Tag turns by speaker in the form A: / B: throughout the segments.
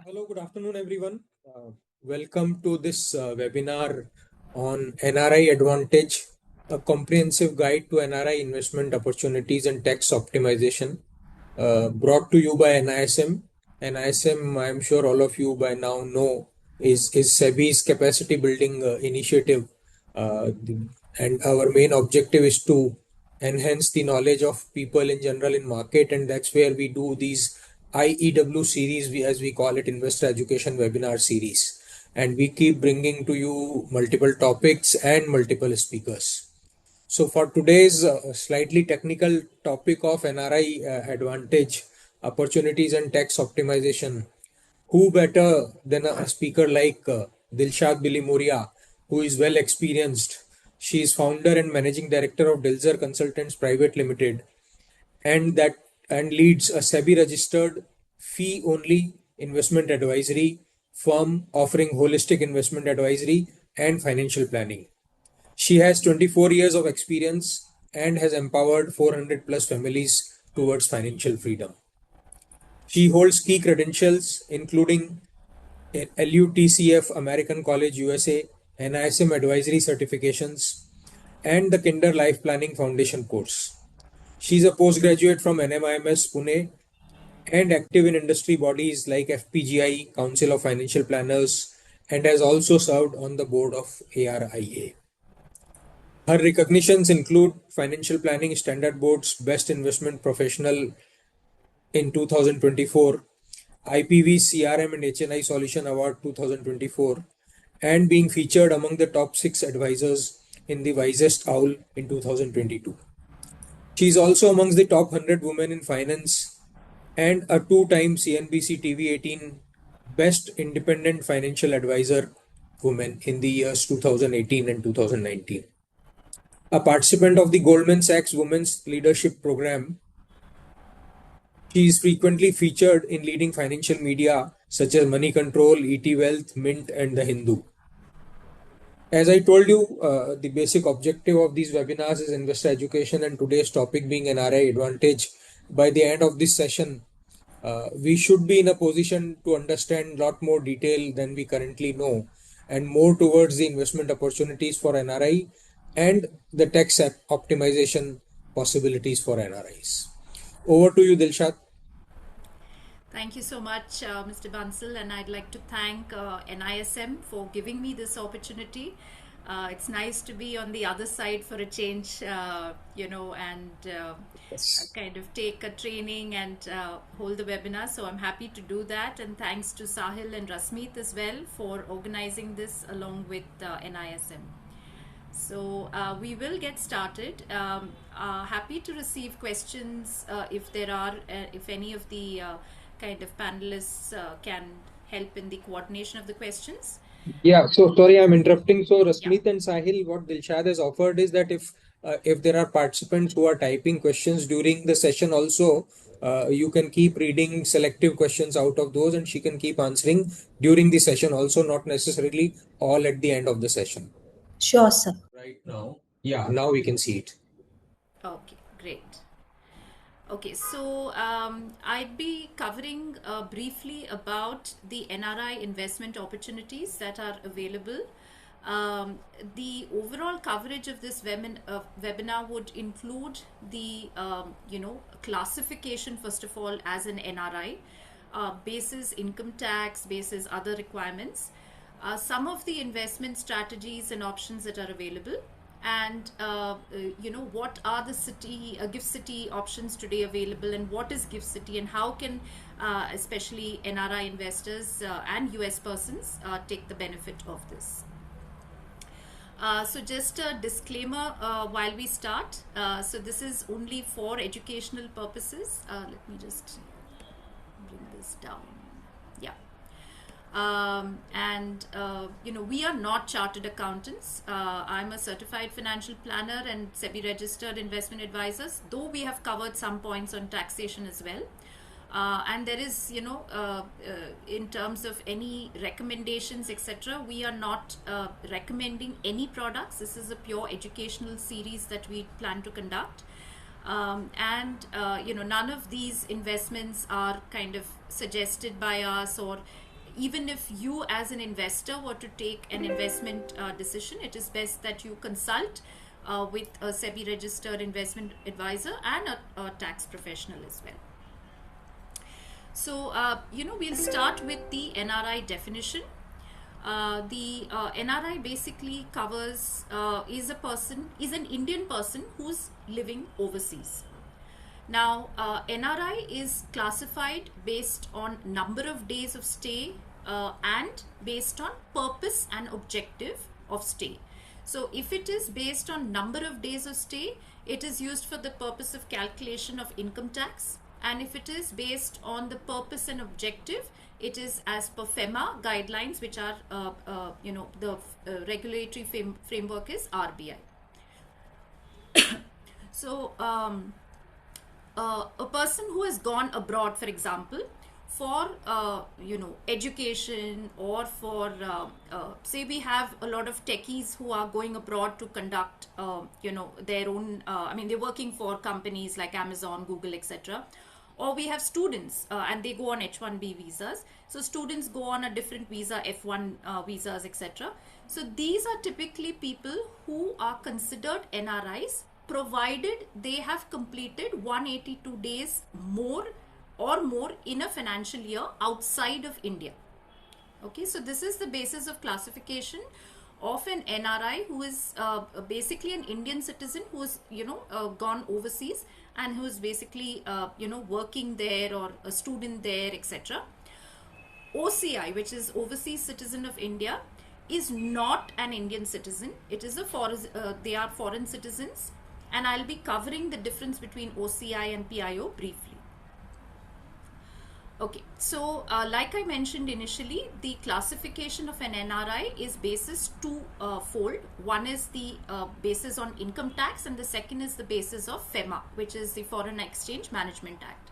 A: Hello, good afternoon, everyone. Welcome to this webinar on NRI Advantage, a comprehensive guide to NRI investment opportunities and tax optimization, brought to you by NISM. NISM, I'm sure all of you by now know, is SEBI's capacity building initiative. And our main objective is to enhance the knowledge of people in general in market, and that's where we do these IEW series, as we call it, Investor Education Webinar Series. And we keep bringing to you multiple topics and multiple speakers. So for today's slightly technical topic of NRI advantage, opportunities and tax optimization, who better than a speaker like Dilshad Billimoria, who is well experienced. She is founder and managing director of Dilshad Consultants Private Limited, and that and leads a SEBI registered fee only investment advisory firm offering holistic investment advisory and financial planning. She has 24 years of experience and has empowered 400 plus families towards financial freedom. She holds key credentials including LUTCF American College USA, NISM advisory certifications, and the Kinder Life Planning Foundation course. She is a postgraduate from NMIMS Pune and active in industry bodies like FPGI, Council of Financial Planners, and has also served on the board of ARIA. Her recognitions include Financial Planning Standard Board's Best Investment Professional in 2024, IPV CRM and HNI Solution Award 2024, and being featured among the top 6 advisors in the Wisest Owl in 2022. She is also amongst the top 100 women in finance and a 2-time CNBC TV 18 Best Independent Financial Advisor woman in the years 2018 and 2019. A participant of the Goldman Sachs Women's Leadership Program, she is frequently featured in leading financial media such as Money Control, ET Wealth, Mint, and The Hindu. As I told you, the basic objective of these webinars is investor education, and today's topic being NRI advantage. By the end of this session, we should be in a position to understand a lot more detail than we currently know, and more towards the investment opportunities for NRI and the tax optimization possibilities for NRIs. Over to you, Dilshad.
B: Thank you so much, Mr. Bansal, and I'd like to thank NISM for giving me this opportunity. It's nice to be on the other side for a change, and kind of take a training and hold the webinar. So I'm happy to do that. And thanks to Sahil and Rasmeet as well for organizing this along with NISM. So we will get started. Happy to receive questions if there are, if any of the kind of panelists can help in the coordination of the questions.
A: Yeah, so sorry, I'm interrupting. So Rasmeet and Sahil, what Dilshad has offered is that if there are participants who are typing questions during the session also, you can keep reading selective questions out of those, and she can keep answering during the session also, not necessarily all at the end of the session.
C: Sure, sir.
A: Right now, yeah, now we can see it.
B: Okay, great. Okay, so I'd be covering briefly about the NRI investment opportunities that are available. The overall coverage of this webinar would include the classification, first of all, as an NRI, basis income tax, basis other requirements, some of the investment strategies and options that are available, and what are the gift city options today available, and what is gift city, and how can especially NRI investors and US persons take the benefit of this. So just a disclaimer while we start. So this is only for educational purposes. Let me just bring this down. Yeah. We are not chartered accountants. I'm a certified financial planner and SEBI registered investment advisors, though we have covered some points on taxation as well. And there is, in terms of any recommendations, etc., we are not recommending any products. This is a pure educational series that we plan to conduct. None of these investments are kind of suggested by us or even if you as an investor were to take an investment decision, it is best that you consult with a SEBI registered investment advisor and a tax professional as well. So, we'll start with the NRI definition. The NRI basically covers, is an Indian person who's living overseas. Now, NRI is classified based on number of days of stay and based on purpose and objective of stay. So, if it is based on number of days of stay, it is used for the purpose of calculation of income tax. And if it is based on the purpose and objective, it is as per FEMA guidelines, which are, the regulatory framework is RBI. So, a person who has gone abroad, for example, for education, or for say we have a lot of techies who are going abroad to conduct their own, they're working for companies like Amazon, Google, etc. Or we have students and they go on H1B visas. So students go on a different visa, F1 visas, etc. So these are typically people who are considered NRIs, provided they have completed 182 days more in a financial year outside of India. Okay, so this is the basis of classification of an NRI, who is basically an Indian citizen who is gone overseas and who is basically working there, or a student there, etc. OCI, which is Overseas Citizen of India, is not an Indian citizen. It is they are foreign citizens, and I'll be covering the difference between OCI and PIO briefly. Okay, so like I mentioned initially, the classification of an NRI is basis two-fold. One is the basis on income tax, and the second is the basis of FEMA, which is the Foreign Exchange Management Act.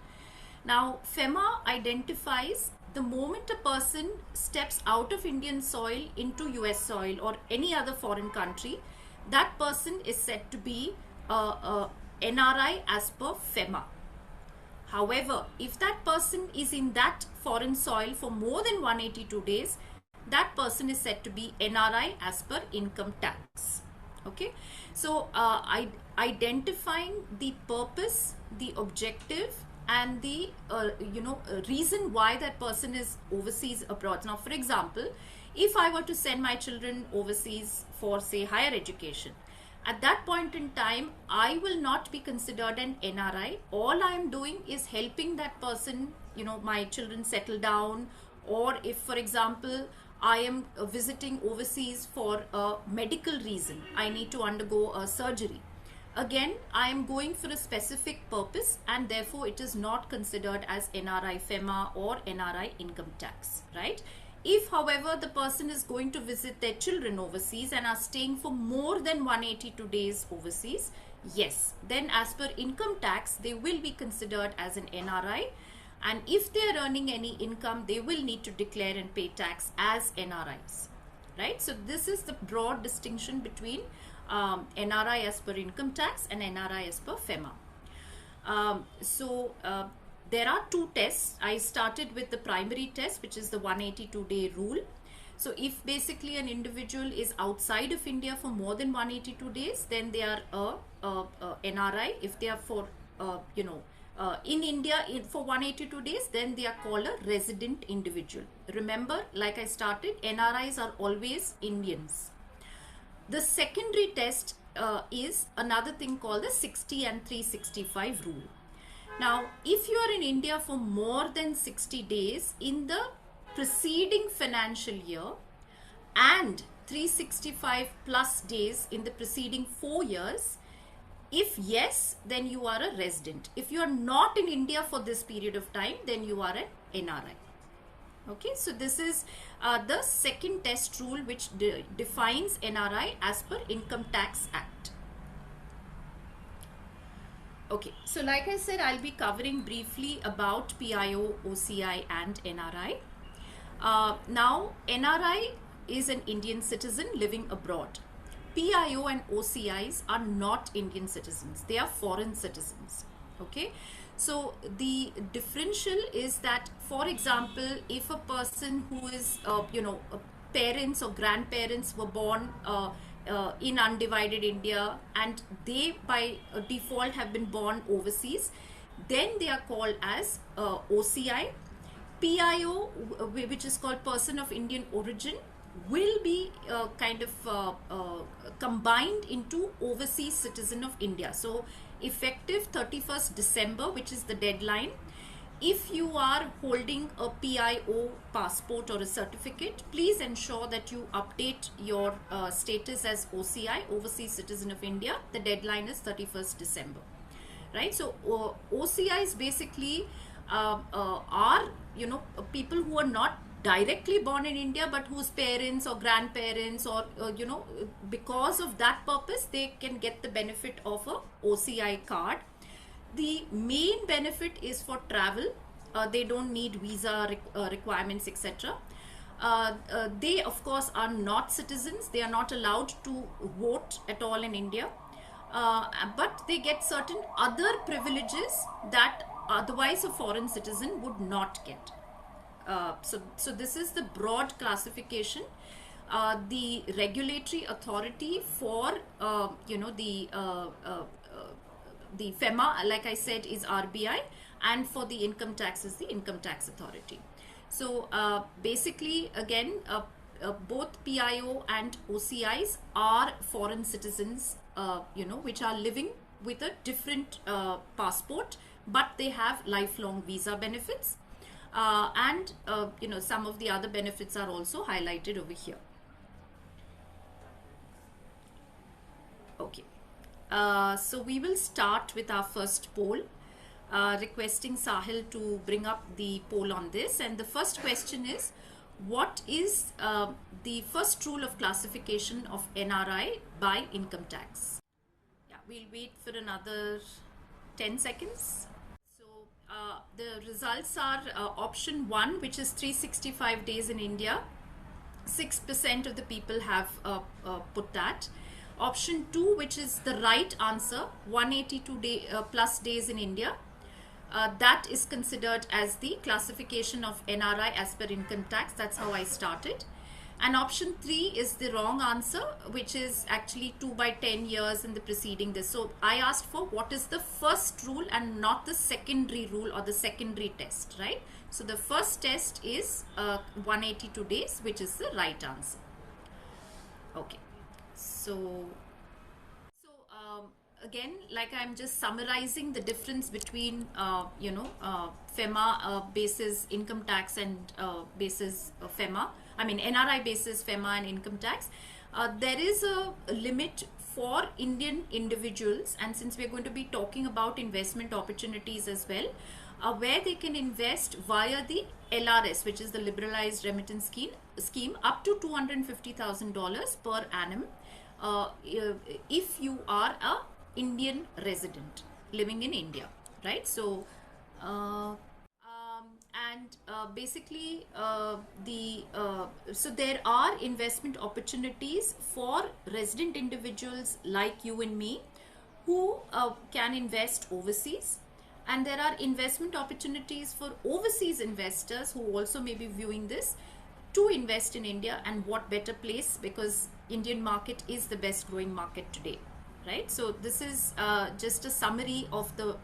B: Now, FEMA identifies the moment a person steps out of Indian soil into US soil or any other foreign country, that person is said to be NRI as per FEMA. However, if that person is in that foreign soil for more than 182 days, that person is said to be NRI as per income tax. Okay, so identifying the purpose, the objective, and the reason why that person is overseas abroad. Now, for example, if I were to send my children overseas for, say, higher education, at that point in time, I will not be considered an NRI. All I am doing is helping that person, my children settle down. Or if, for example, I am visiting overseas for a medical reason, I need to undergo a surgery. Again, I am going for a specific purpose, and therefore it is not considered as NRI FEMA or NRI income tax, right? If, however, the person is going to visit their children overseas and are staying for more than 182 days overseas, yes, then as per income tax, they will be considered as an NRI. And if they are earning any income, they will need to declare and pay tax as NRIs, right? So this is the broad distinction between NRI as per income tax and NRI as per FEMA. There are two tests. I started with the primary test, which is the 182-day rule. So if basically an individual is outside of India for more than 182 days, then they are a NRI. If they are for, in India for 182 days, then they are called a resident individual. Remember, like I started, NRIs are always Indians. The secondary test is another thing called the 60 and 365 rule. Now, if you are in India for more than 60 days in the preceding financial year and 365 plus days in the preceding 4 years, if yes, then you are a resident. If you are not in India for this period of time, then you are an NRI. Okay, so this is the second test rule, which defines NRI as per Income Tax Act. Okay, so like I said, I'll be covering briefly about PIO, OCI and NRI. Now, NRI is an Indian citizen living abroad. PIO and OCIs are not Indian citizens. They are foreign citizens. Okay, So the differential is that, for example, if a person who is, parents or grandparents were born in undivided India, and they by default have been born overseas, then they are called as OCI. PIO, which is called person of Indian origin, will be combined into overseas citizen of India. So effective 31st December, which is the deadline, if you are holding a PIO passport or a certificate, please ensure that you update your status as OCI, overseas citizen of India. The deadline is 31st December. Right? So OCIs basically are, people who are not directly born in India, but whose parents or grandparents or because of that purpose they can get the benefit of a OCI card. The main benefit is for travel. They don't need visa requirements, etc. They of course are not citizens. They are not allowed to vote at all in India. But they get certain other privileges that otherwise a foreign citizen would not get. So this is the broad classification. The regulatory authority for the FEMA, like I said, is RBI, and for the income tax is the income tax authority. So basically, again, both PIO and OCIs are foreign citizens, which are living with a different passport, but they have lifelong visa benefits. And some of the other benefits are also highlighted over here. Okay. So we will start with our first poll. Requesting Sahil to bring up the poll on this. And the first question is, what is the first rule of classification of NRI by income tax? Yeah, we'll wait for another 10 seconds. So the results are option 1, which is 365 days in India. 6% of the people have put that. Option 2, which is the right answer, 182 plus days in India. That is considered as the classification of NRI as per income tax. That's how I started. And option 3 is the wrong answer, which is actually 2 by 10 years in the preceding this. So I asked for what is the first rule and not the secondary rule or the secondary test, right? So the first test is 182 days, which is the right answer. Okay. So again, like I'm just summarizing the difference between FEMA basis income tax and basis FEMA. I mean NRI basis FEMA and income tax. There is a limit for Indian individuals, and since we're going to be talking about investment opportunities as well, where they can invest via the LRS, which is the liberalized remittance scheme, up to $250,000 per annum. If you are a Indian resident living in India, right? So basically so there are investment opportunities for resident individuals like you and me who can invest overseas, and there are investment opportunities for overseas investors who also may be viewing this to invest in India. And what better place, because Indian market is the best growing market today, right? So this is just a summary of the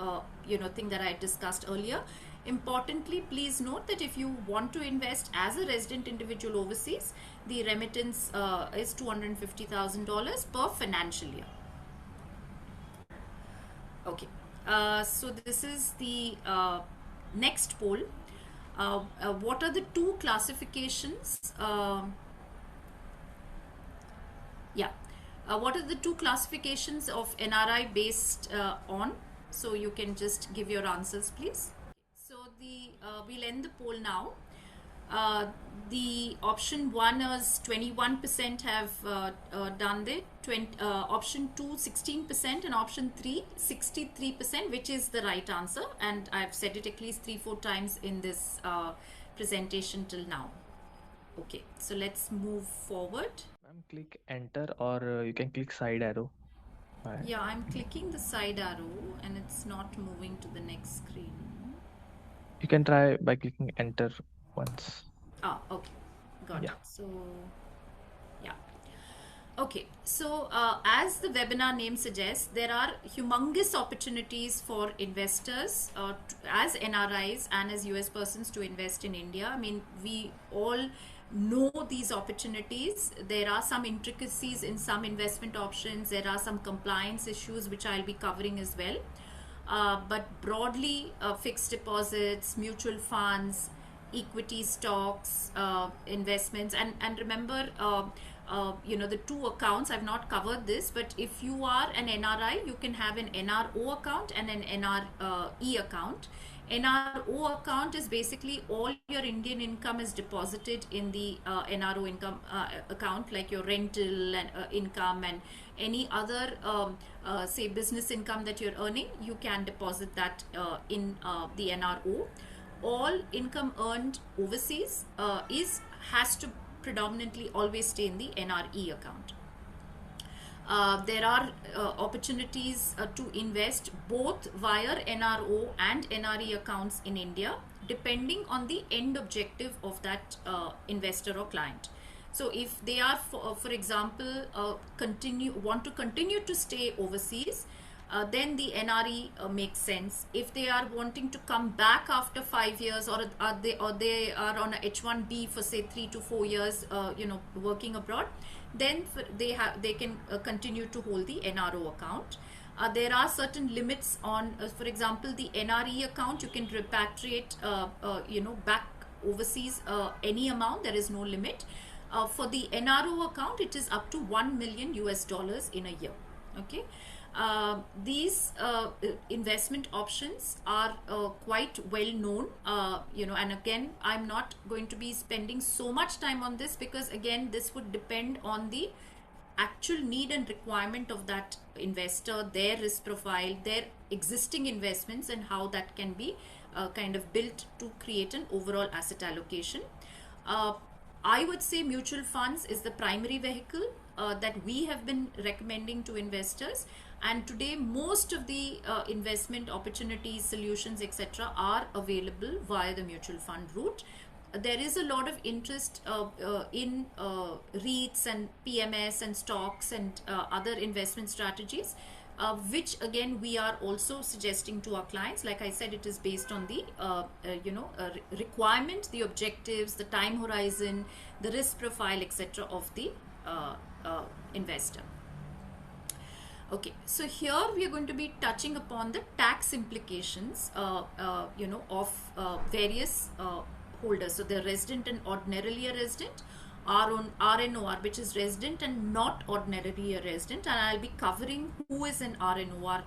B: thing that I discussed earlier. Importantly, please note that if you want to invest as a resident individual overseas, the remittance is $250,000 per financial year. Okay. So this is the next poll. What are the two classifications? What are the two classifications of NRI based on? So you can just give your answers, please. So we'll end the poll now. The option 1 is 21% have done it, option 2 16%, and option 3 63%, which is the right answer, and I've said it at least 3-4 times in this presentation till now. Okay, so let's move forward.
C: Ma'am, click enter, or you can click side arrow.
B: Yeah, I'm clicking the side arrow and it's not moving to the next screen.
C: You can try by clicking enter once.
B: Ah, okay, got
C: Yeah.
B: it. So, yeah. Okay, so as the webinar name suggests, there are humongous opportunities for investors as NRIs and as US persons to invest in India. I mean, we all know these opportunities. There are some intricacies in some investment options, there are some compliance issues which I'll be covering as well. But broadly, fixed deposits, mutual funds, equity stocks, investments, and remember, the two accounts. I've not covered this, but if you are an NRI, you can have an NRO account and an NRE account. NRO account is basically all your Indian income is deposited in the NRO income account, like your rental and income and any other say business income that you're earning. You can deposit that in the NRO. All income earned overseas has to predominantly always stay in the NRE account. There are opportunities to invest both via NRO and NRE accounts in India, depending on the end objective of that investor or client. So if they are, for example, want to continue to stay overseas, then the NRE makes sense. If they are wanting to come back after 5 years, or they are on a H1B for say 3 to 4 years, working abroad, then they can continue to hold the NRO account. There are certain limits on, for example, the NRE account. You can repatriate, back overseas any amount. There is no limit. For the NRO account, it is up to $1 million in a year. Okay. These investment options are quite well known, and again, I'm not going to be spending so much time on this, because again, this would depend on the actual need and requirement of that investor, their risk profile, their existing investments, and how that can be kind of built to create an overall asset allocation. I would say mutual funds is the primary vehicle that we have been recommending to investors, and today most of the investment opportunities, solutions, etc. are available via the mutual fund route. There is a lot of interest in REITs and PMS and stocks and other investment strategies, which again we are also suggesting to our clients. Like I said, it is based on the requirement, the objectives, the time horizon, the risk profile, etc. of the investor. Okay, so here we are going to be touching upon the tax implications, of various holders. So the resident and ordinarily a resident, RNOR, which is resident and not ordinarily a resident, and I'll be covering who is an RNOR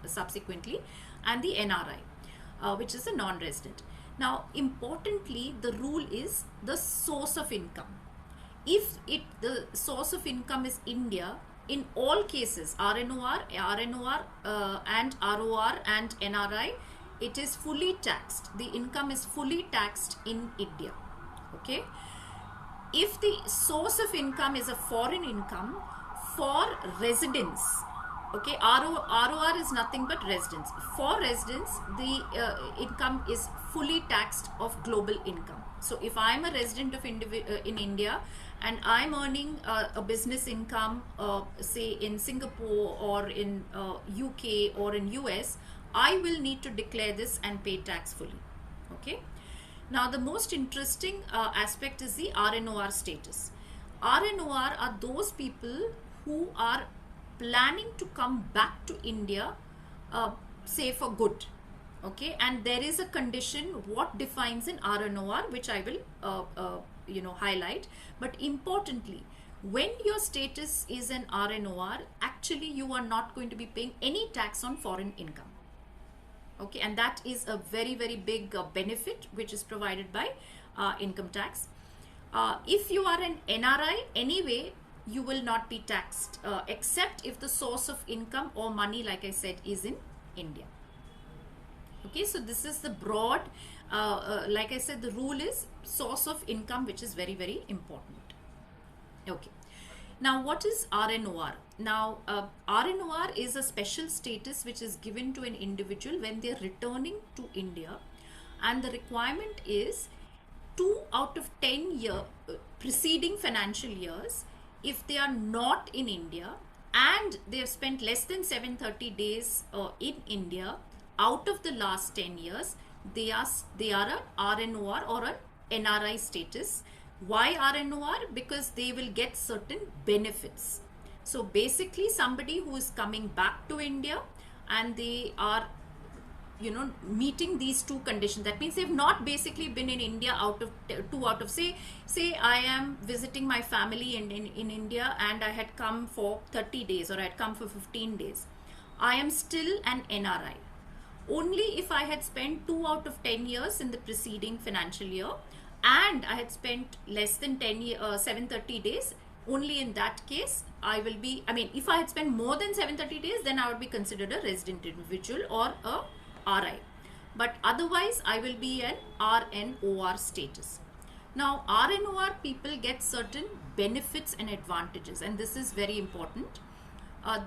B: subsequently, and the NRI, which is a non-resident. Now, importantly, the rule is the source of income. If the source of income is India, in all cases, RNOR, and ROR and NRI, it is fully taxed. The income is fully taxed in India. Okay. If the source of income is a foreign income for residents, okay, ROR is nothing but residents. For residents, the income is fully taxed of global income. So if I'm a resident of in India and I'm earning a business income, say in Singapore or in UK or in US, I will need to declare this and pay tax fully. Okay. Now the most interesting aspect is the RNOR status. RNOR are those people who are planning to come back to India, say for good. Okay, and there is a condition what defines an RNOR, which I will highlight. But importantly, when your status is an RNOR, actually you are not going to be paying any tax on foreign income. Okay, and that is a very, very big benefit which is provided by income tax. If you are an NRI, anyway, you will not be taxed except if the source of income or money, like I said, is in India. Okay, so this is the broad, like I said, the rule is source of income, which is very, very important. Okay. Now, what is RNOR? Now, RNOR is a special status which is given to an individual when they are returning to India, and the requirement is 2 out of 10 preceding financial years, if they are not in India and they have spent less than 730 days in India out of the last 10 years, they are a RNOR or an NRI status. Why RNOR? Because they will get certain benefits. So basically, somebody who is coming back to India and they are meeting these two conditions, that means they've not basically been in India out of say I am visiting my family in India, and I had come for 30 days or I had come for 15 days, I am still an NRI only if I had spent 2 out of 10 years in the preceding financial year and I had spent less than 730 days. Only in that case I will be, if I had spent more than 730 days, then I would be considered a resident individual or a RI, but otherwise I will be an RNOR status. Now RNOR people get certain benefits and advantages, and this is very important.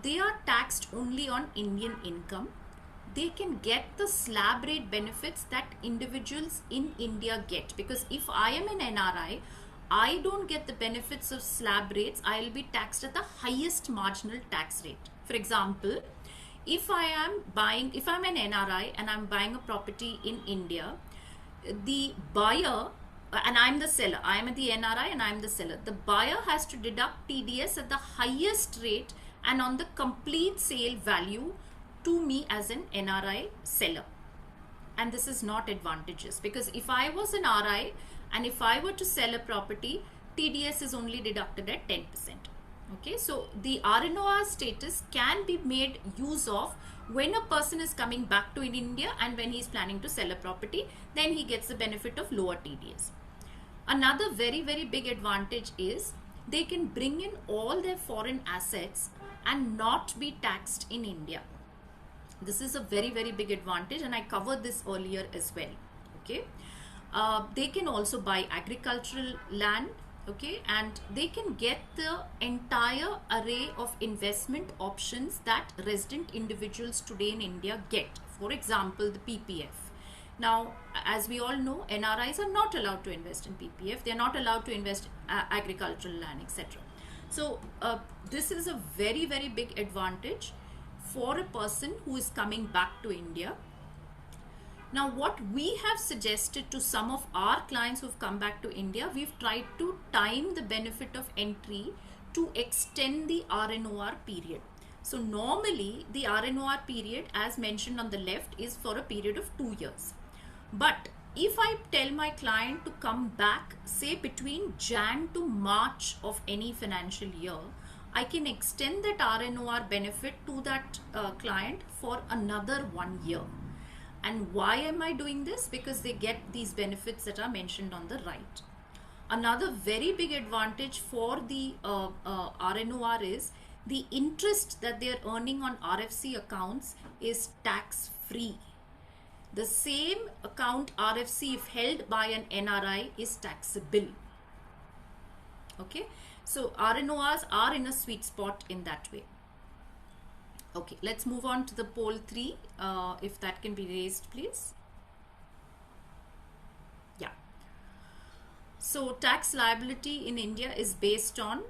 B: They are taxed only on Indian income. They can get the slab rate benefits that individuals in India get, because if I am an NRI, I don't get the benefits of slab rates. I will be taxed at the highest marginal tax rate. For example, if I'm an NRI and I'm buying a property in India, the buyer, and I'm the seller, I am the NRI and I'm the seller, the buyer has to deduct TDS at the highest rate and on the complete sale value to me as an NRI seller. And this is not advantageous, because if I was an RI and if I were to sell a property, TDS is only deducted at 10%. Okay, so the RNOR status can be made use of when a person is coming back to India and when he is planning to sell a property, then he gets the benefit of lower TDS. Another very, very big advantage is they can bring in all their foreign assets and not be taxed in India. This is a very, very big advantage, and I covered this earlier as well. Okay, they can also buy agricultural land. Okay, and they can get the entire array of investment options that resident individuals today in India get. For example, the PPF. Now, as we all know, NRIs are not allowed to invest in PPF. They are not allowed to invest in agricultural land, etc. So this is a very, very big advantage for a person who is coming back to India. Now, what we have suggested to some of our clients who've come back to India, we've tried to time the benefit of entry to extend the RNOR period. So normally the RNOR period, as mentioned on the left, is for a period of 2 years. But if I tell my client to come back, say between Jan to March of any financial year, I can extend that RNOR benefit to that client for another 1 year. And why am I doing this? Because they get these benefits that are mentioned on the right. Another very big advantage for the RNOR is the interest that they are earning on RFC accounts is tax free. The same account RFC, if held by an NRI, is taxable. Okay, so RNORs are in a sweet spot in that way. Okay, let's move on to the poll 3, if that can be raised, please. Yeah. So tax liability in India is based on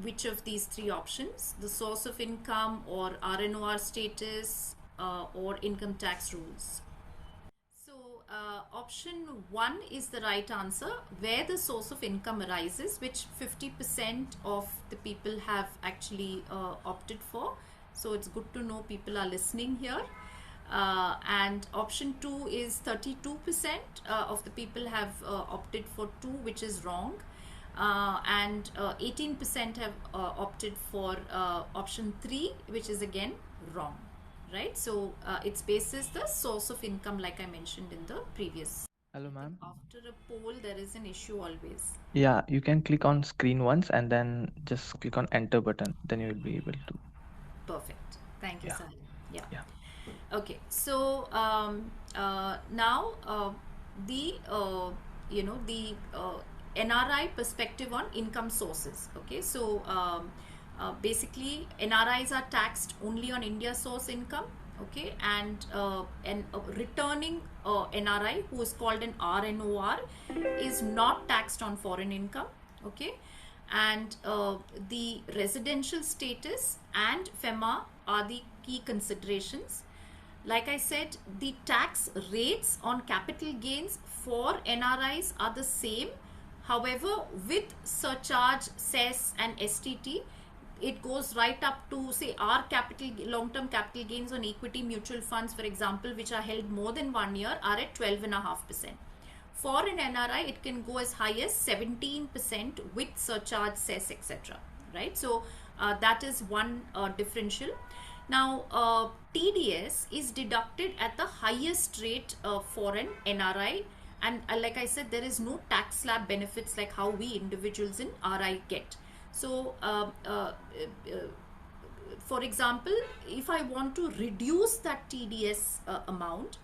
B: which of these 3 options: the source of income, or RNOR status, or income tax rules. So option 1 is the right answer, where the source of income arises, which 50% of the people have actually opted for. So it's good to know people are listening here. And option 2 is 32% of the people have opted for 2, which is wrong. And 18% have opted for option 3, which is again wrong. Right, so it's basis the source of income, like I mentioned in the previous.
C: Hello, ma'am.
B: After a poll, there is an issue always.
C: Yeah, you can click on screen once and then just click on enter button. Then you will be able to.
B: Perfect. Thank you,
C: Yeah.
B: Sahil. Yeah.
C: Yeah.
B: Okay. So now the the NRI perspective on income sources. Okay. So basically, NRIs are taxed only on India source income. Okay, and a returning NRI who is called an RNOR is not taxed on foreign income. Okay, and the residential status and FEMA are the key considerations. Like I said, the tax rates on capital gains for NRIs are the same. However, with surcharge, cess and STT, it goes right up to, say, our capital long-term capital gains on equity mutual funds, for example, which are held more than 1 year, are at 12.5%. For an NRI, it can go as high as 17% with surcharge, cess, etc. Right? So that is one differential. Now, TDS is deducted at the highest rate for an NRI, and like I said, there is no tax slab benefits like how we individuals in RI get. So, for example, if I want to reduce that TDS amount,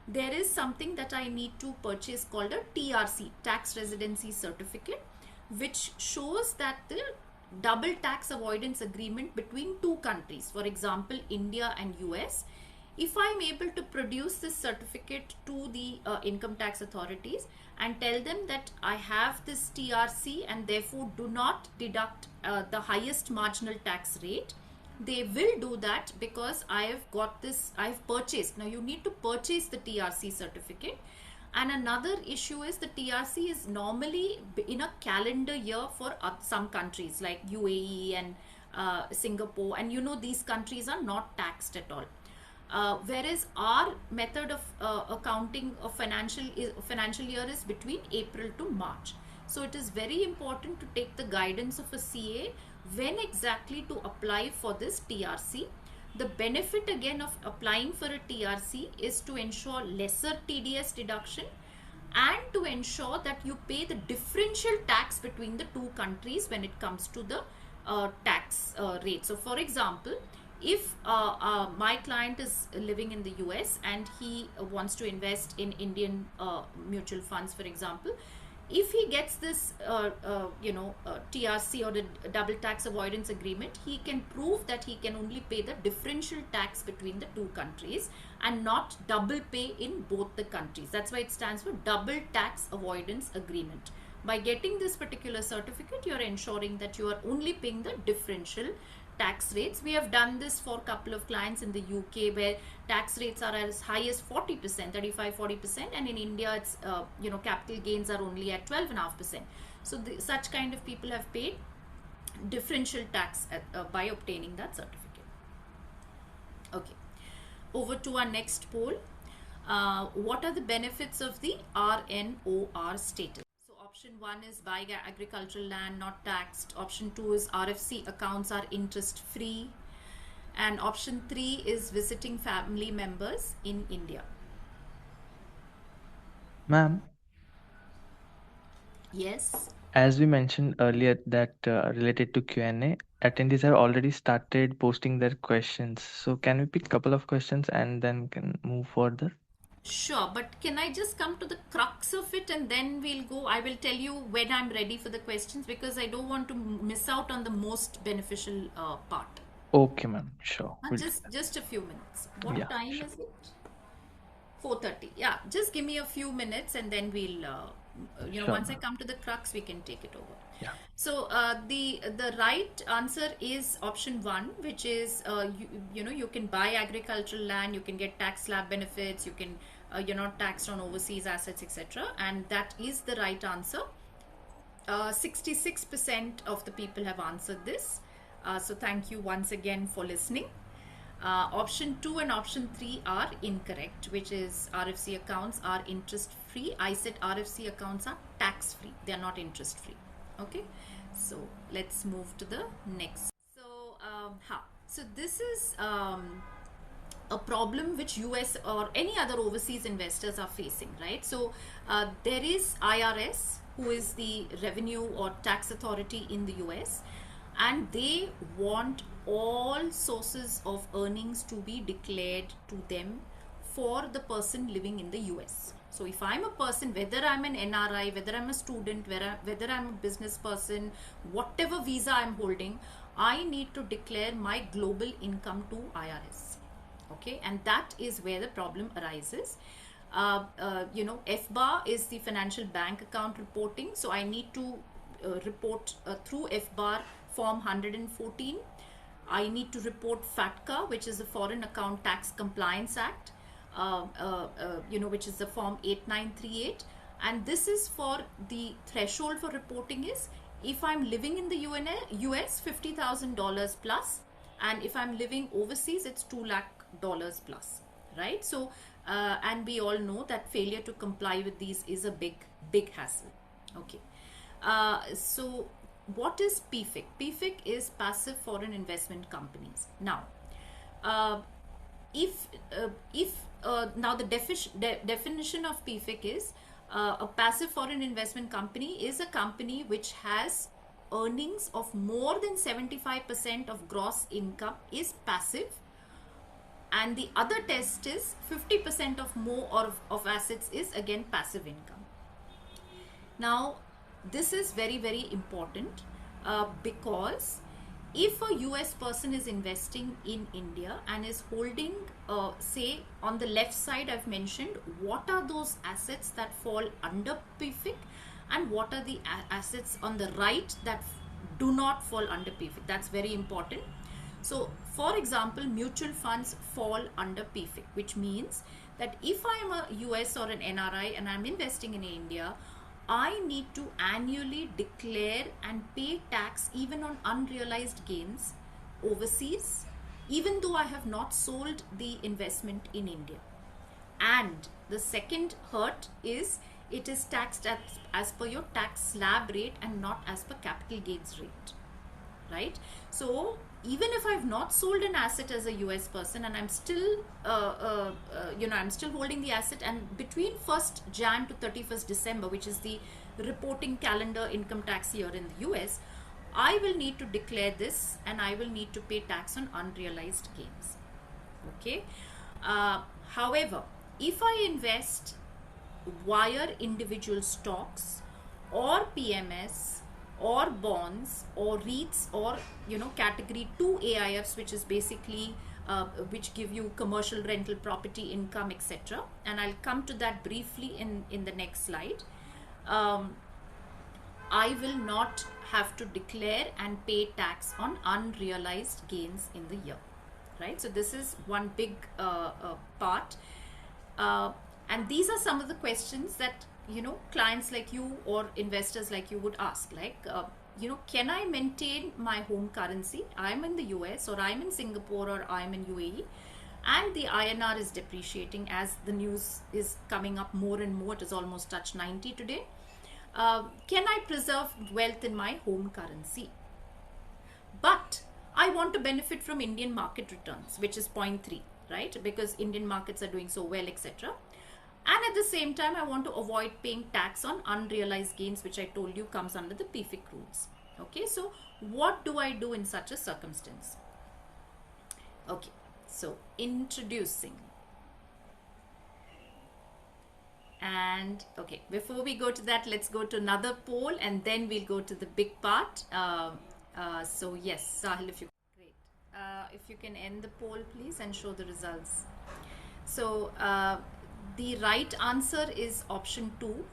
B: there is something that I need to purchase called a TRC, tax residency certificate, which shows that the double tax avoidance agreement between two countries, for example, India and US. If I'm able to produce this certificate to the income tax authorities and tell them that I have this TRC and therefore do not deduct the highest marginal tax rate, they will do that because I have got this, I've purchased. Now you need to purchase the TRC certificate. And another issue is the TRC is normally in a calendar year for some countries like UAE and Singapore, and you know these countries are not taxed at all. Whereas our method of accounting of financial year is between April to March. So it is very important to take the guidance of a CA when exactly to apply for this TRC. The benefit again of applying for a TRC is to ensure lesser TDS deduction and to ensure that you pay the differential tax between the two countries when it comes to the tax rate. So for example, if my client is living in the US and he wants to invest in Indian mutual funds, for example, if he gets this TRC or the double tax avoidance agreement, he can prove that he can only pay the differential tax between the two countries and not double pay in both the countries. That's why it stands for double tax avoidance agreement. By getting this particular certificate, you are ensuring that you are only paying the differential tax rates. We have done this for a couple of clients in the UK where tax rates are as high as 40%, 35-40%, and in India it's capital gains are only at 12.5%. So such kind of people have paid differential tax by obtaining that certificate. Okay, over to our next poll. What are the benefits of the RNOR status? Option 1 is buying agricultural land not taxed. Option 2 is RFC accounts are interest free. And option 3 is visiting family members in India.
C: Ma'am,
B: Yes.
C: as we mentioned earlier that related to Q&A, attendees have already started posting their questions. So can we pick a couple of questions and then can move further?
B: Sure, but can I just come to the crux of it and then we'll go. I will tell you when I'm ready for the questions because I don't want to miss out on the most beneficial part.
C: Okay, ma'am. Sure.
B: Just a few minutes. What
C: Yeah,
B: time
C: sure.
B: is it? 4:30. Yeah, just give me a few minutes and then we'll
C: Sure,
B: once I
C: ma'am.
B: come to the crux we can take it over.
C: Yeah.
B: So the right answer is option 1, which is you can buy agricultural land, you can get tax slab benefits, you can you're not taxed on overseas assets, etc. And that is the right answer. 66% of the people have answered this. So thank you once again for listening. Option 2 and option 3 are incorrect, which is RFC accounts are interest free. I said RFC accounts are tax free. They are not interest free. Okay. So let's move to the next. So this is a problem which US or any other overseas investors are facing, right? So there is IRS, who is the revenue or tax authority in the US, and they want all sources of earnings to be declared to them for the person living in the US. So if I'm a person, whether I'm an NRI, whether I'm a student, whether I'm a business person, whatever visa I'm holding, I need to declare my global income to IRS. Okay, and that is where the problem arises. FBAR is the financial bank account reporting, so I need to report through FBAR form 114. I need to report FATCA, which is the Foreign Account Tax Compliance Act, which is the form 8938. And this is for the threshold for reporting is if I'm living in the US, $50,000 plus, and if I'm living overseas, it's $2 lakh plus, right? So, and we all know that failure to comply with these is a big hassle. Okay. So what is PFIC? PFIC is passive foreign investment companies. Now, now the definition of PFIC is a passive foreign investment company is a company which has earnings of more than 75% of gross income is passive, and the other test is 50% of more of assets is again passive income. Now this is very important because if a US person is investing in India and is holding say on the left side I've mentioned what are those assets that fall under PFIC and what are the assets on the right that do not fall under PFIC. That's very important. So for example, mutual funds fall under PFIC, which means that if I am a US or an NRI and I'm investing in India, I need to annually declare and pay tax even on unrealized gains overseas, even though I have not sold the investment in India. And the second hurt is it is taxed as per your tax slab rate and not as per capital gains rate, right? So even if I've not sold an asset as a US person and I'm still I'm still holding the asset, and between 1st Jan to 31st December, which is the reporting calendar income tax year in the US, I will need to declare this and I will need to pay tax on unrealized gains. Okay. However, if I invest via individual stocks or PMS or bonds or REITs or category 2 AIFs, which is basically which give you commercial rental property income, etc., and I'll come to that briefly in the next slide, I will not have to declare and pay tax on unrealized gains in the year, right? So this is one big part, and these are some of the questions that clients like you or investors like you would ask, like can I maintain my home currency? I'm in the US or I'm in Singapore or I'm in UAE and the INR is depreciating, as the news is coming up more and more. It has almost touched 90 today. Can I preserve wealth in my home currency? But I want to benefit from Indian market returns, which is point 3, right? Because Indian markets are doing so well, etc. And at the same time, I want to avoid paying tax on unrealized gains, which I told you comes under the PFIC rules. Okay, so what do I do in such a circumstance? Okay, so introducing. And okay, before we go to that, let's go to another poll and then we'll go to the big part. So yes, Sahil, if you great. If you can end the poll, please, and show the results. So the right answer is option 2,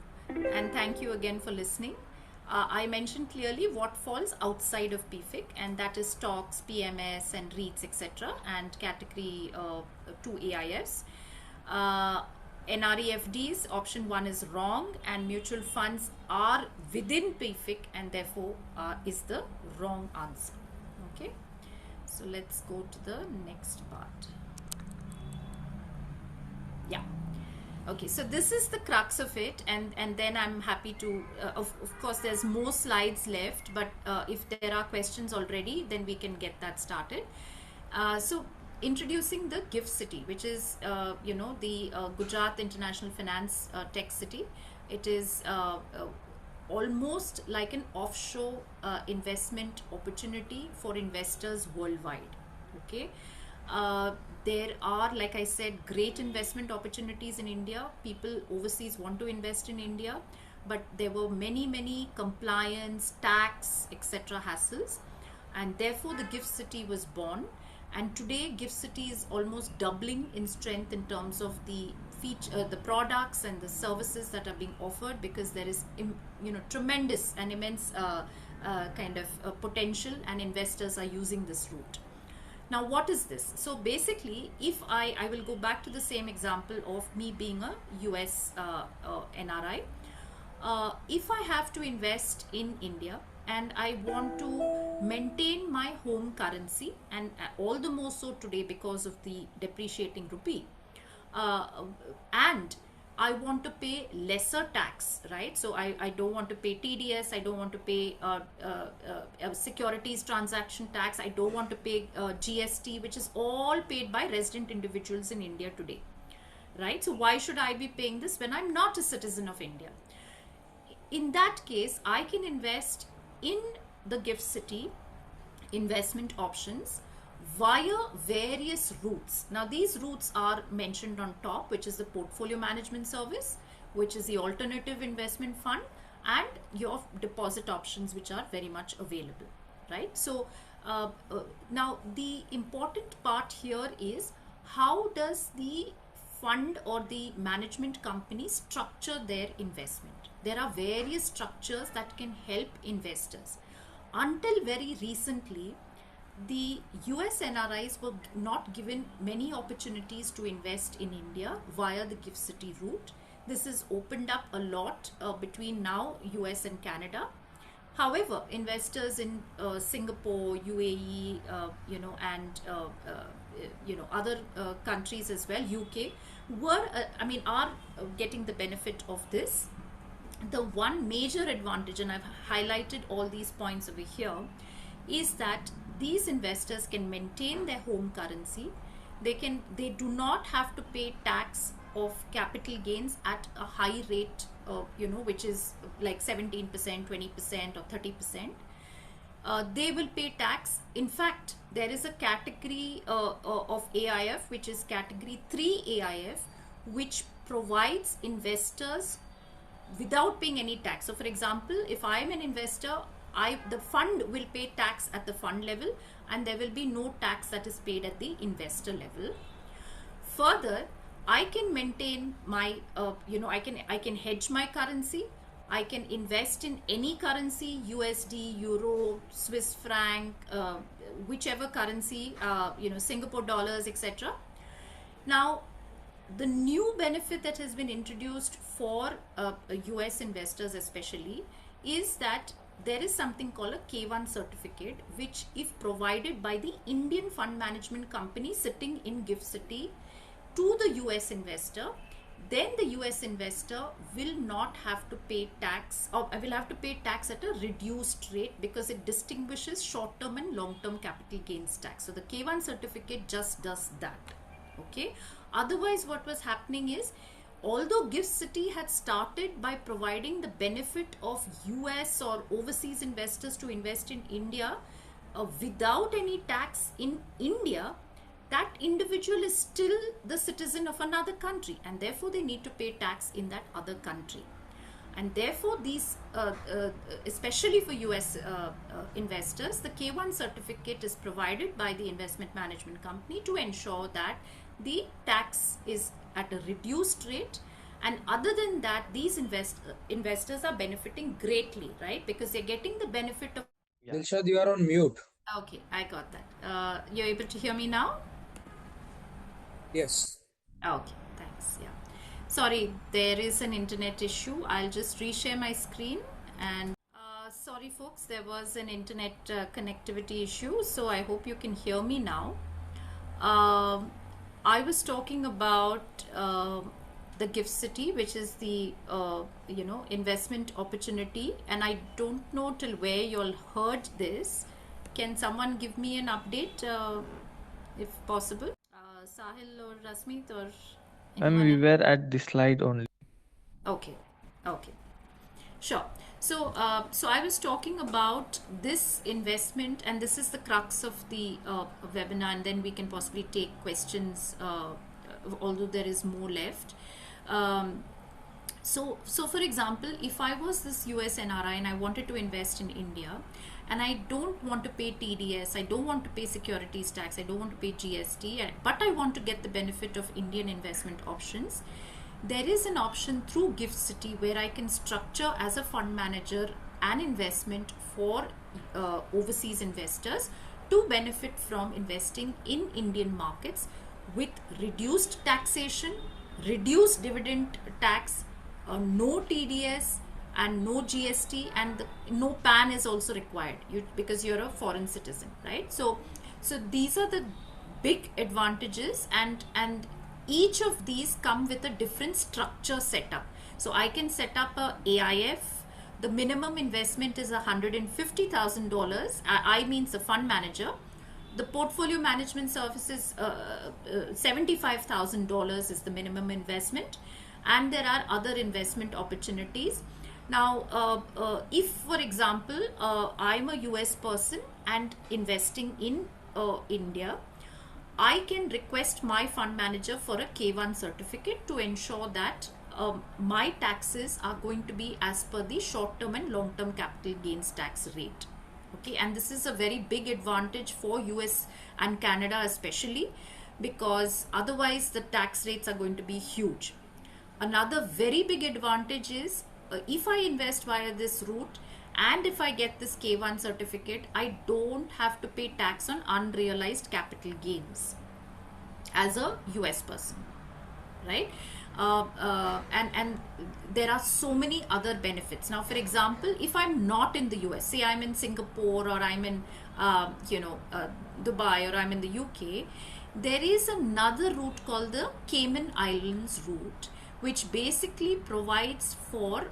B: and thank you again for listening. I mentioned clearly what falls outside of PFIC, and that is stocks, PMS and REITs, etc., and category 2 AIFs. NREFDs, option 1 is wrong, and mutual funds are within PFIC and therefore is the wrong answer. Okay, so let's go to the next part. Yeah. Okay, so this is the crux of it, and then I'm happy to, of course there's more slides left, but if there are questions already, then we can get that started. So introducing the GIFT City, which is the Gujarat International Finance Tech City. It is almost like an offshore investment opportunity for investors worldwide. Okay. There are, like I said, great investment opportunities in India. People overseas want to invest in India, but there were many compliance, tax, etc. hassles, and therefore the GIFT City was born. And today, GIFT City is almost doubling in strength in terms of the the products and the services that are being offered, because there is tremendous and immense kind of potential, and investors are using this route. Now, what is this? So basically, if I will go back to the same example of me being a US NRI. If I have to invest in India and I want to maintain my home currency, and all the more so today because of the depreciating rupee, and I want to pay lesser tax, right? So I don't want to pay TDS, I don't want to pay securities transaction tax, I don't want to pay GST, which is all paid by resident individuals in India today, right? So why should I be paying this when I'm not a citizen of India? In that case, I can invest in the GIFT City investment options via various routes. Now, these routes are mentioned on top, which is the portfolio management service, which is the alternative investment fund, and your deposit options, which are very much available, right? So now the important part here is, how does the fund or the management company structure their investment? There are various structures that can help investors. Until very recently, the US NRIs were not given many opportunities to invest in India via the GIFT City route. This has opened up a lot between now US and Canada. However, investors in Singapore, UAE, and other countries as well, UK, are getting the benefit of this. The one major advantage, and I've highlighted all these points over here, is that these investors can maintain their home currency. They do not have to pay tax of capital gains at a high rate, which is like 17%, 20% or 30%. They will pay tax. In fact, there is a category of AIF, which is category 3 AIF, which provides investors without paying any tax. So for example, if I am an investor, the fund will pay tax at the fund level, and there will be no tax that is paid at the investor level. Further, I can maintain my, I can hedge my currency. I can invest in any currency, USD, Euro, Swiss franc, whichever currency, Singapore dollars, etc. Now, the new benefit that has been introduced for US investors especially is that there is something called a K1 certificate, which if provided by the Indian fund management company sitting in GIFT City to the US investor, then the US investor will not have to pay tax, or will have to pay tax at a reduced rate, because it distinguishes short-term and long-term capital gains tax. So the K1 certificate just does that. Okay. Otherwise, what was happening is, although GIFT City had started by providing the benefit of US or overseas investors to invest in India without any tax in India, that individual is still the citizen of another country, and therefore they need to pay tax in that other country. And therefore these, especially for US investors, the K1 certificate is provided by the investment management company to ensure that the tax is at a reduced rate. And other than that, these investors are benefiting greatly, right? Because they're getting the benefit of...
C: Yeah.
A: Dilshad, you are on mute.
B: Okay, I got that. You're able to hear me now?
A: Yes.
B: Okay, thanks. Yeah. Sorry, there is an internet issue. I'll just reshare my screen. And sorry, folks, there was an internet connectivity issue. So I hope you can hear me now. I was talking about the GIFT City, which is the investment opportunity, and I don't know till where you all heard this. Can someone give me an update, if possible? Sahil or Rasmeet or
C: Ma'am, we were at this slide only.
B: Okay, okay, sure. So, so I was talking about this investment, and this is the crux of the webinar, and then we can possibly take questions, although there is more left. So for example, if I was this US NRI and I wanted to invest in India, and I don't want to pay TDS, I don't want to pay securities tax, I don't want to pay GST, but I want to get the benefit of Indian investment options, there is an option through Gift City where I can structure as a fund manager an investment for overseas investors to benefit from investing in Indian markets with reduced taxation, reduced dividend tax, no TDS, and no GST, and no PAN is also required because you're a foreign citizen, right? So these are the big advantages, and each of these come with a different structure setup. So I can set up a AIF. The minimum investment is $150,000. I means the fund manager. The portfolio management services, $75,000 is the minimum investment, and there are other investment opportunities. Now, if for example I'm a US person and investing in India, I can request my fund manager for a K1 certificate to ensure that my taxes are going to be as per the short-term and long-term capital gains tax rate. Okay, and this is a very big advantage for US and Canada especially, because otherwise the tax rates are going to be huge. Another very big advantage is if I invest via this route and if I get this K1 certificate, I don't have to pay tax on unrealized capital gains as a US person, right? And there are so many other benefits. Now, for example, if I'm not in the US, say I'm in Singapore, or I'm in Dubai, or I'm in the UK, there is another route called the Cayman Islands route, which basically provides for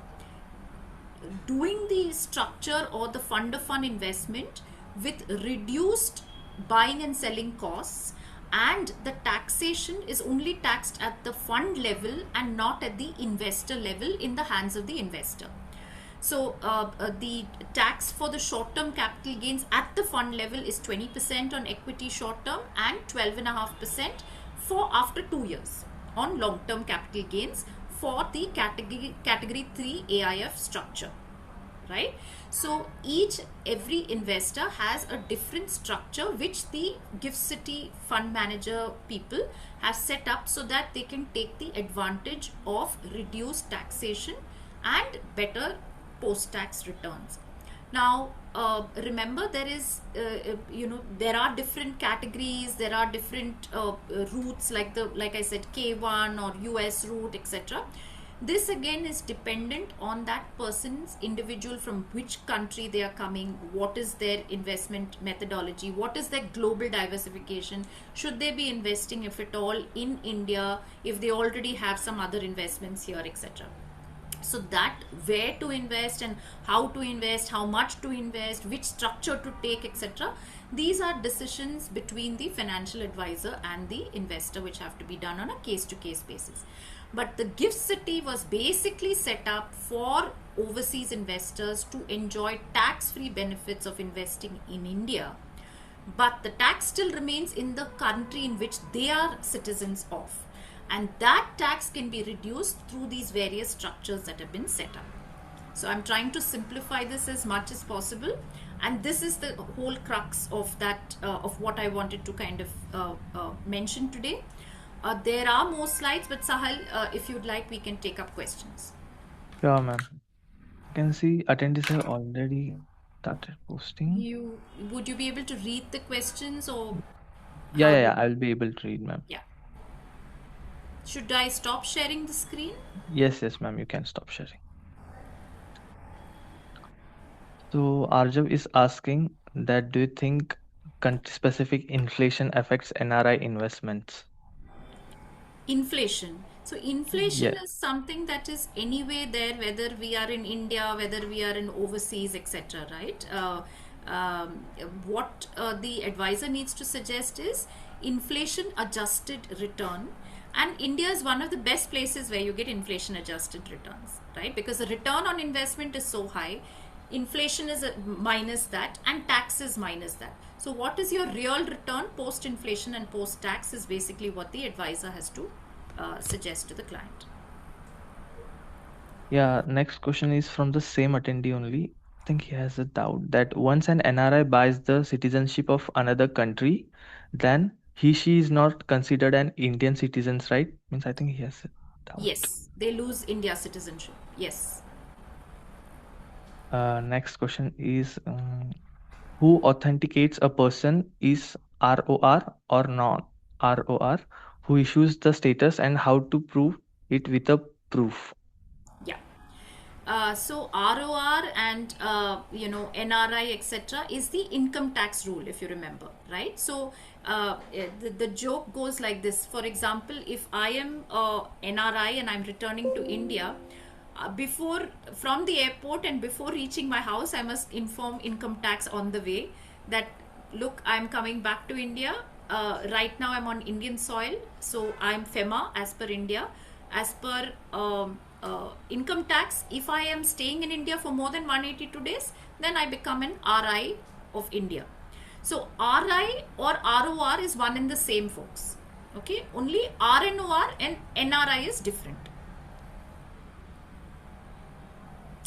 B: doing the structure or the fund of fund investment with reduced buying and selling costs, and the taxation is only taxed at the fund level and not at the investor level in the hands of the investor. So the tax for the short-term capital gains at the fund level is 20% on equity short-term and 12.5% for after 2 years on long-term capital gains for the category 3 AIF structure, right? So every investor has a different structure which the Gift City fund manager people have set up so that they can take the advantage of reduced taxation and better post-tax returns. Now, remember, there is, there are different categories, there are different routes, like I said, K1 or US route, etc. This again is dependent on that person's individual, from which country they are coming, what is their investment methodology, what is their global diversification, should they be investing, if at all, in India, if they already have some other investments here, etc. So that where to invest and how to invest, how much to invest, which structure to take, etc. These are decisions between the financial advisor and the investor, which have to be done on a case-to-case basis. But the Gift City was basically set up for overseas investors to enjoy tax-free benefits of investing in India. But the tax still remains in the country in which they are citizens of. And that tax can be reduced through these various structures that have been set up. So I'm trying to simplify this as much as possible, and this is the whole crux of that, of what I wanted to kind of mention today. There are more slides, but Sahal, if you'd like, we can take up questions.
C: Sure, ma'am. You can see attendees have already started posting.
B: Would you be able to read the questions, or
C: Yeah,
B: how
C: yeah,
B: do
C: yeah. I'll be able to read, ma'am.
B: yeah. Should I stop sharing the screen?
C: Yes, ma'am. You can stop sharing. So Arjav is asking that do you think country-specific inflation affects NRI investments?
B: Inflation. So inflation
C: Yeah,
B: is something that is anyway there, whether we are in India, whether we are in overseas, etc., right? What the advisor needs to suggest is inflation adjusted return, and India is one of the best places where you get inflation adjusted returns, right? Because the return on investment is so high, inflation is minus that, and tax is minus that. So what is your real return post inflation and post tax is basically what the advisor has to suggest to the client.
C: yeah. Next question is from the same attendee only. think he has a doubt that once an NRI buys the citizenship of another country, then she is not considered an Indian citizen, right? Means I think he has a doubt.
B: Yes, they lose India citizenship. Yes.
C: Next question is who authenticates a person is ROR or non ROR? Who issues the status and how to prove it with a proof?
B: Yeah. So ROR and NRI etc. is the income tax rule, if you remember, right? So the joke goes like this. For example, if I am NRI and I'm returning to India, before from the airport and before reaching my house, I must inform income tax on the way that look, I'm coming back to India. Right now I'm on Indian soil, so I'm FEMA as per India. As per income tax, if I am staying in India for more than 182 days, then I become an RI of India. So RI or ROR is one and the same, folks. Okay, only RNOR and NRI is different.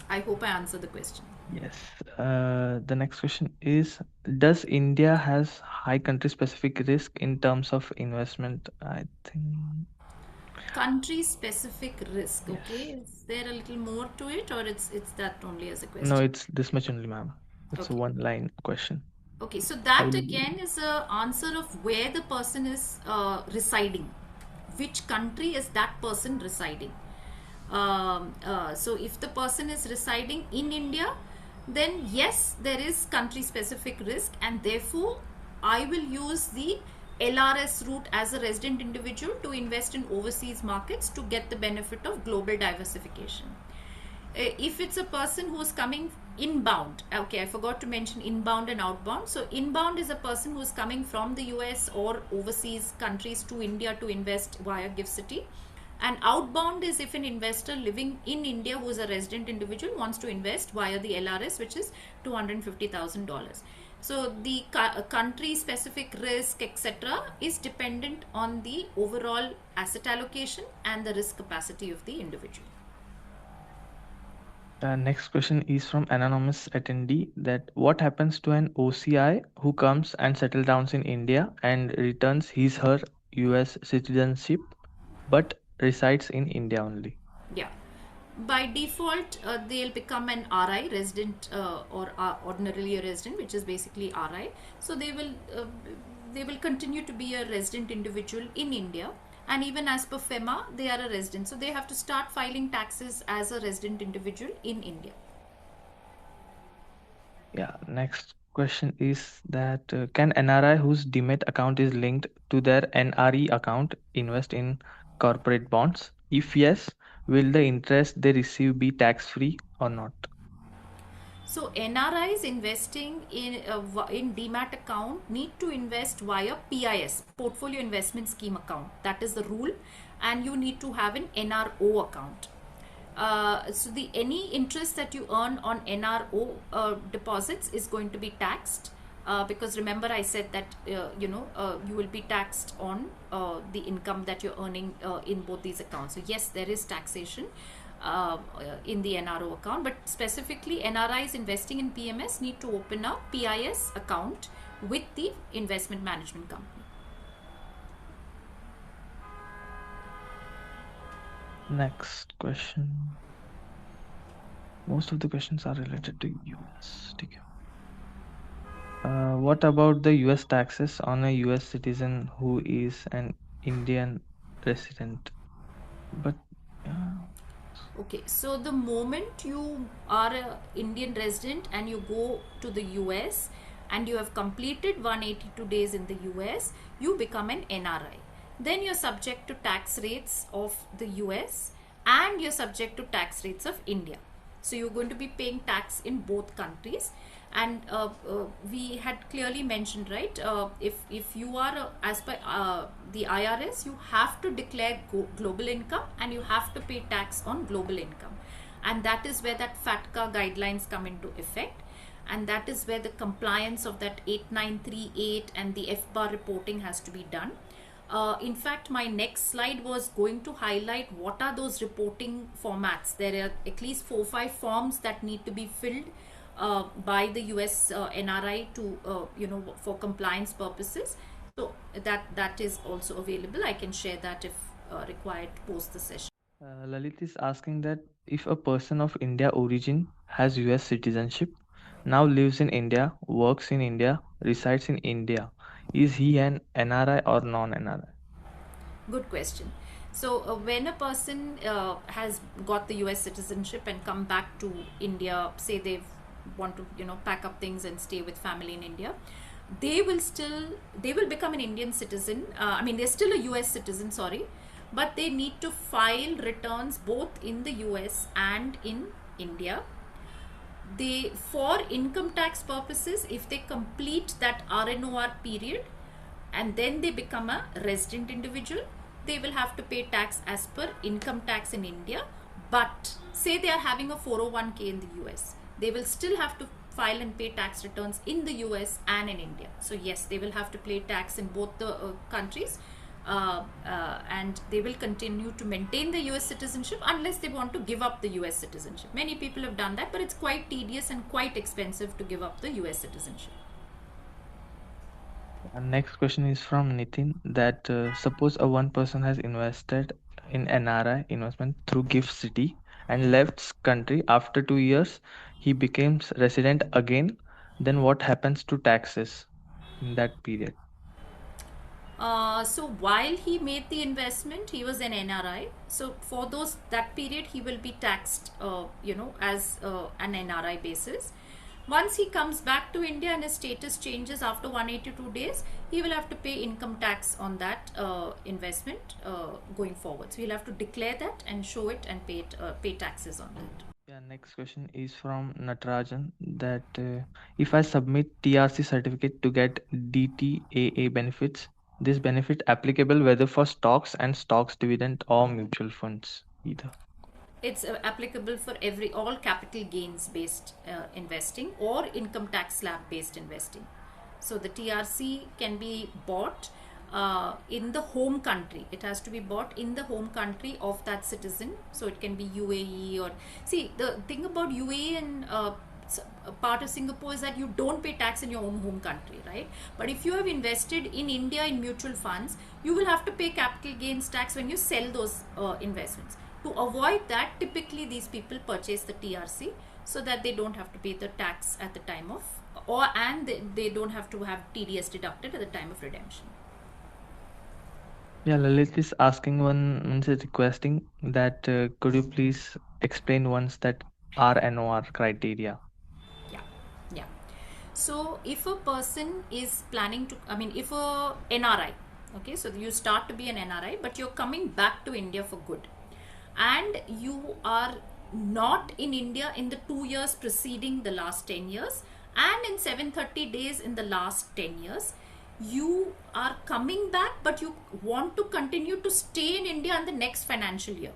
B: I hope I answered the question.
C: Yes. The next question is, does India has high country specific risk in terms of investment? I think
B: Country specific risk.
C: yes.
B: Okay, is there a little more to it, or it's that only as a
C: No,
B: question?
C: it's this much only, ma'am. It's a
B: Okay.
C: one line question.
B: Okay, so
C: I
B: that
C: will.
B: again is a answer of where the person is residing. Which country is that person residing? So if the person is residing in India, then yes, there is country specific risk, and therefore I will use the LRS route as a resident individual to invest in overseas markets to get the benefit of global diversification. If it's a person who is coming inbound, okay, I forgot to mention inbound and outbound. So inbound is a person who is coming from the US or overseas countries to India to invest via Gift City. And outbound is if an investor living in India who is a resident individual wants to invest via the LRS, which is $250,000. So the country specific risk etc. is dependent on the overall asset allocation and the risk capacity of the individual.
C: Next question is from anonymous attendee that what happens to an OCI who comes and settles down in India and returns his/her US citizenship but resides in India only?
B: Yeah. By default, they'll become an RI, resident or ordinarily a resident, which is basically RI. So they will continue to be a resident individual in India, and even as per FEMA, they are a resident. So they have to start filing taxes as a resident individual in India.
C: Yeah, next question is that can NRI whose Demat account is linked to their NRE account invest in corporate bonds? If yes, will the interest they receive be tax free or not?
B: So NRIs investing in Demat account need to invest via PIS, Portfolio Investment Scheme account. That is the rule, and you need to have an NRO account. So the any interest that you earn on NRO deposits is going to be taxed. Because remember I said that you will be taxed on the income that you're earning in both these accounts. So yes, there is taxation in the NRO account, but specifically NRIs investing in PMS need to open a PIS account with the investment management company.
C: Next question. Most of the questions are related to US. Okay. What about the US taxes on a US citizen who is an Indian resident? But
B: Okay, so the moment you are an Indian resident and you go to the US and you have completed 182 days in the US, you become an NRI. Then you're subject to tax rates of the US and you're subject to tax rates of India. So you're going to be paying tax in both countries. And we had clearly mentioned, right, if you are as per the IRS, you have to declare global income and you have to pay tax on global income, and that is where that FATCA guidelines come into effect, and that is where the compliance of that 8938 and the FBAR reporting has to be done. In fact, my next slide was going to highlight what are those reporting formats. There are at least 4 or 5 forms that need to be filled by the US NRI to for compliance purposes. So that is also available. I can share that if required post the session.
C: Lalit is asking that if a person of India origin has US citizenship, now lives in India, works in India, resides in India, is he an NRI or non-NRI?
B: Good question. So when a person has got the US citizenship and come back to India, say they want to pack up things and stay with family in India, they will become an Indian citizen. I mean, they're still a US citizen, sorry, but they need to file returns both in the US and in India. They, for income tax purposes, if they complete that RNOR period and then they become a resident individual, they will have to pay tax as per income tax in India. But say they are having a 401k in the US, they will still have to file and pay tax returns in the US and in India. So yes, they will have to pay tax in both the countries. And they will continue to maintain the US citizenship unless they want to give up the US citizenship. Many people have done that, but it's quite tedious and quite expensive to give up the US citizenship.
C: And next question is from Nitin that suppose a one person has invested in NRI investment through Gift City and left country after 2 years, he becomes resident again. Then what happens to taxes in that period?
B: So while he made the investment, he was an NRI. So for that period, he will be taxed, as an NRI basis. Once he comes back to India and his status changes after 182 days, he will have to pay income tax on that investment going forward. So he'll have to declare that and show it and pay taxes on that.
C: Yeah, next question is from Natarajan that if I submit TRC certificate to get DTAA benefits, this benefit applicable whether for stocks and stocks dividend or mutual funds either.
B: It's applicable for all capital gains based investing or income tax slab based investing. So the TRC can be bought in the home country. It has to be bought in the home country of that citizen. So it can be UAE or see, the thing about UAE and part of Singapore is that you don't pay tax in your own home country, right? But if you have invested in India in mutual funds, you will have to pay capital gains tax when you sell those investments. To avoid that, typically these people purchase the TRC so that they don't have to pay the tax at the time of, and they don't have to have TDS deducted at the time of redemption.
C: Yeah, Lalit is asking requesting that could you please explain once that RNOR criteria?
B: Yeah. So if a person is planning to, if a NRI, okay, so you start to be an NRI, but you're coming back to India for good, and you are not in India in the 2 years preceding the last 10 years, and in 730 days in the last 10 years, you are coming back, but you want to continue to stay in India in the next financial year.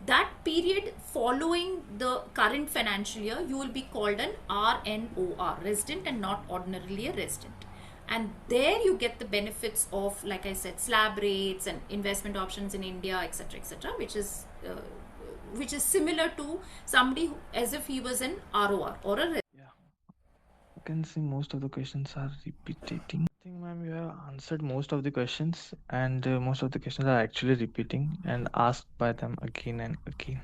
B: That period following the current financial year, you will be called an RNOR, resident and not ordinarily a resident. And there you get the benefits of, like I said, slab rates and investment options in India, etc., which is similar to somebody as if he was an ROR or a resident.
C: Yeah, you can see most of the questions are repeating. I think, ma'am, you have answered most of the questions, and most of the questions are actually repeating and asked by them again and again.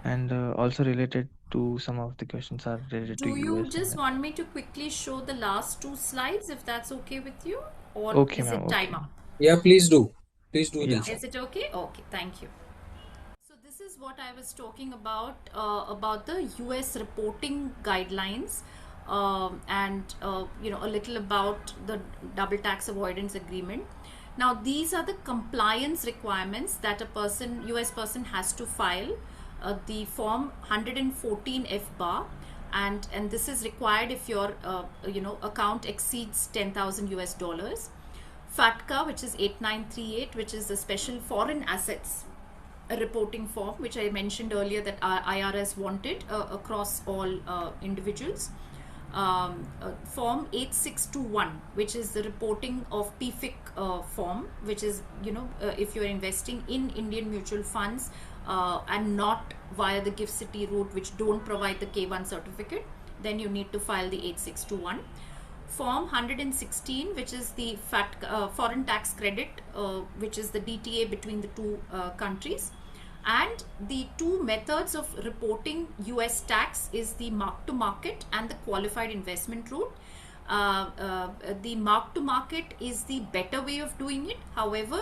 C: And also related to some of the questions are related to
B: Do you
C: US.
B: just want me to quickly show the last 2 slides if that's okay with you, or
C: Okay,
B: is
C: ma'am.
B: it time
C: Okay.
B: up?
A: Yeah, please do. Please do,
C: Yeah.
A: Dilshad.
B: Is it okay? Okay, thank you. So this is what I was talking about the US reporting guidelines, and a little about the double tax avoidance agreement. Now these are the compliance requirements that a US person has to file. The form 114 F bar, and this is required if your account exceeds 10,000 US dollars. FATCA, which is 8938, which is the special foreign assets reporting form, which I mentioned earlier that IRS wanted across all individuals. Form 8621, which is the reporting of PFIC form, which is if you're investing in Indian mutual funds and not via the gift city route, which don't provide the K1 certificate, then you need to file the 8621. Form 116, which is the foreign tax credit, which is the DTA between the two countries. And the two methods of reporting US tax is the mark to market and the qualified investment route. The mark to market is the better way of doing it. However,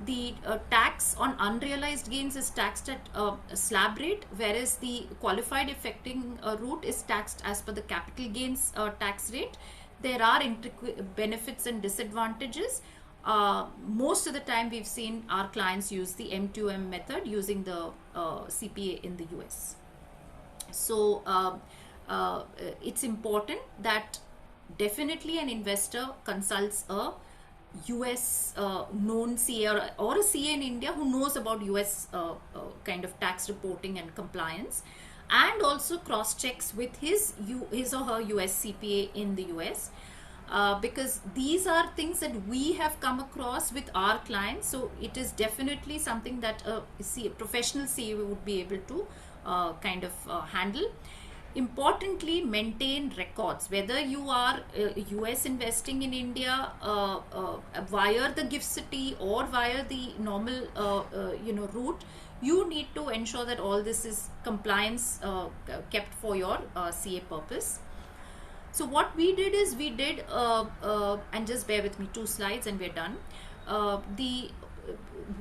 B: the tax on unrealized gains is taxed at a slab rate, whereas the qualified effecting route is taxed as per the capital gains tax rate. There are benefits and disadvantages. Most of the time we've seen our clients use the M2M method using the CPA in the US. So it's important that definitely an investor consults a US known CA or a CA in India who knows about US kind of tax reporting and compliance, and also cross checks with his or her US CPA in the US. Because these are things that we have come across with our clients. So it is definitely something that a professional CA would be able to handle. Importantly, maintain records. Whether you are US investing in India via the gift city or via the normal route, you need to ensure that all this is compliance kept for your CA purpose. So what we did is and just bear with me, 2 slides and we're done.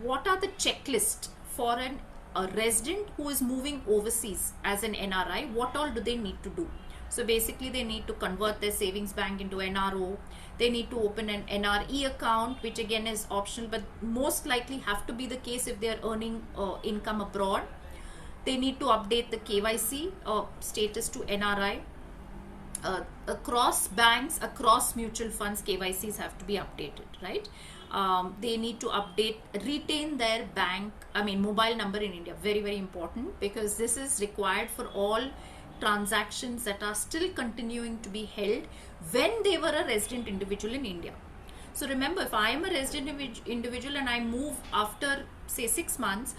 B: What are the checklist for a resident who is moving overseas as an NRI? What all do they need to do? So basically they need to convert their savings bank into NRO. They need to open an NRE account, which again is optional, but most likely have to be the case if they are earning income abroad. They need to update the KYC status to NRI. Across banks, across mutual funds, KYCs have to be updated, right? They need to retain their mobile number in India. Very, very important, because this is required for all transactions that are still continuing to be held when they were a resident individual in India. So remember, if I am a resident individual and I move after say 6 months,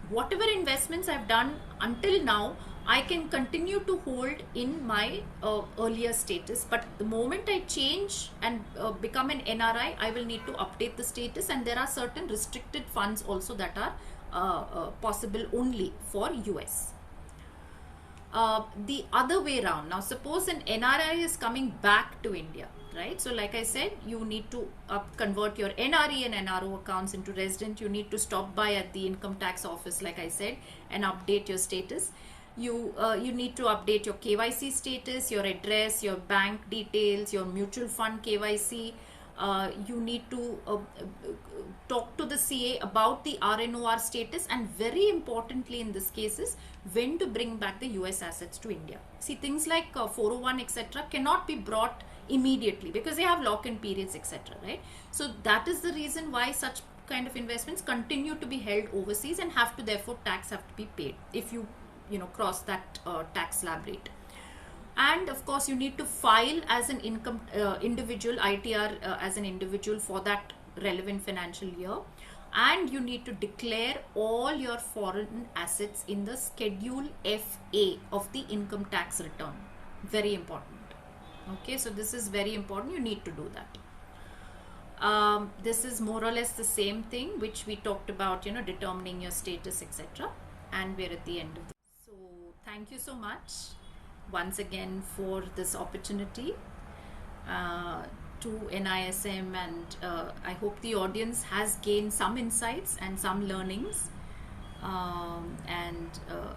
B: whatever investments I've done until now, I can continue to hold in my earlier status, but the moment I change and become an NRI, I will need to update the status, and there are certain restricted funds also that are possible only for US. The other way around, now suppose an NRI is coming back to India, right? So like I said, you need to convert your NRE and NRO accounts into resident. You need to stop by at the income tax office, like I said, and update your status. You need to update your KYC status, your address, your bank details, your mutual fund KYC. You need to talk to the CA about the RNOR status, and very importantly in this case is when to bring back the US assets to India. See, things like 401 etc. cannot be brought immediately because they have lock-in periods etc. right? So that is the reason why such kind of investments continue to be held overseas and have to, therefore tax have to be paid if you cross that tax slab rate. And of course you need to file as an income individual ITR as an individual for that relevant financial year, and you need to declare all your foreign assets in the Schedule FA of the income tax return. Very important. Okay, so this is very important. You need to do that. This is more or less the same thing which we talked about, determining your status, etc. And we're at the end of this. So thank you so much once again for this opportunity to NISM, and I hope the audience has gained some insights and some learnings. And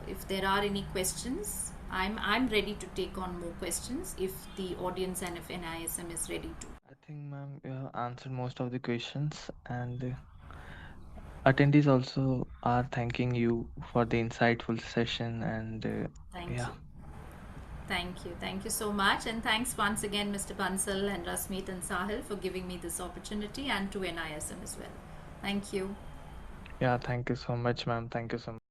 B: if there are any questions, I'm ready to take on more questions if the audience and if NISM is ready to.
C: I think, ma'am, you have answered most of the questions, and attendees also are thanking you for the insightful session. And
B: Thank
C: yeah.
B: you. Thank you so much, and thanks once again Mr. Bansal and Rasmeet and Sahil for giving me this opportunity, and to NISM as well. Thank you.
C: Yeah, thank you so much, ma'am. Thank you so much.